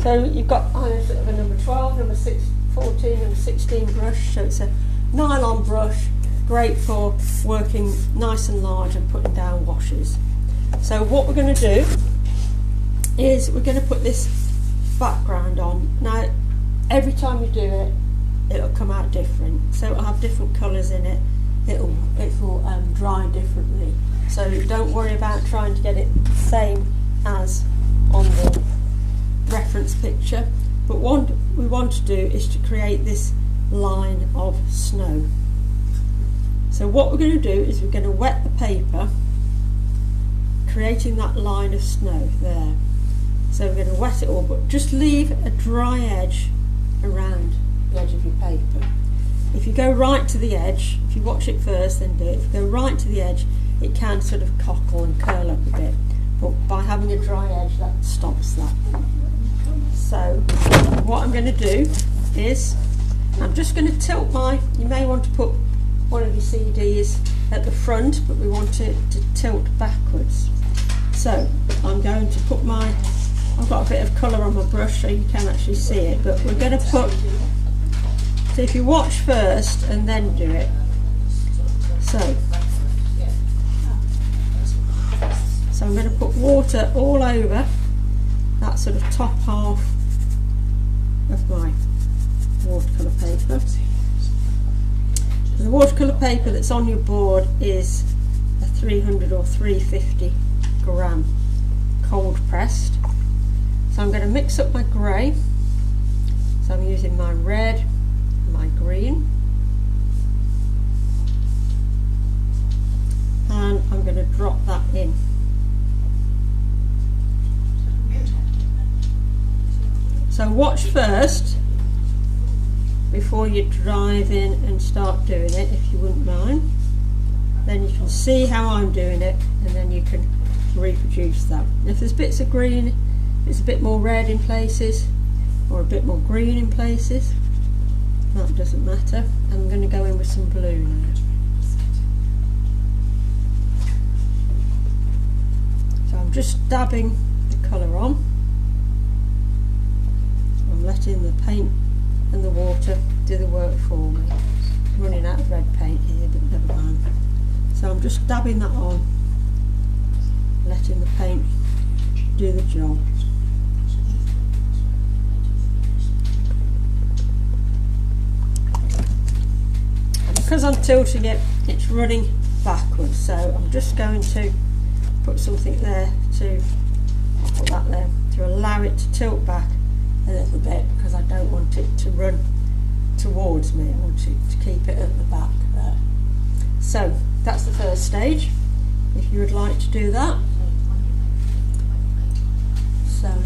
So you've got sort of a number 12, number 14, number 16 brush. So it's a nylon brush, great for working nice and large and putting down washes. So what we're going to do is we're going to put this background on. Now every time you do it, it'll come out different. So it'll have different colours in it. It'll dry differently. So don't worry about trying to get it the same as on the reference picture. But what we want to do is to create this line of snow. So what we're going to do is we're going to wet the paper, creating that line of snow there. So we're going to wet it all, but just leave a dry edge around the edge of your paper. If you go right to the edge, if you watch it first then do it, if you go right to the edge, it can sort of cockle and curl up a bit, but by having a dry edge that stops that. So what I'm going to do is I'm just going to tilt you may want to put one of your CDs at the front, but we want it to tilt backwards. So I'm going to put I've got a bit of colour on my brush so you can actually see it, but we're going to put, so if you watch first and then do it. So I'm going to put water all over that sort of top half of my watercolour paper. The watercolour paper that's on your board is a 300 or 350 gram cold pressed. So I'm going to mix up my grey. So I'm using my red and my green, and I'm going to drop that in. So watch first before you drive in and start doing it, if you wouldn't mind. Then you can see how I'm doing it, and then you can reproduce that. And if there's bits of green, it's a bit more red in places or a bit more green in places, that doesn't matter. I'm going to go in with some blue now. So I'm just dabbing the colour on. I'm letting the paint and the water do the work for me. I'm running out of red paint here, but never mind. So I'm just dabbing that on, letting the paint do the job. And because I'm tilting it, it's running backwards, so I'm just going to put something there put that there to allow it to tilt back a little bit, because I don't want it to run towards me. I want it to keep it at the back there. So that's the first stage. If you would like to do that,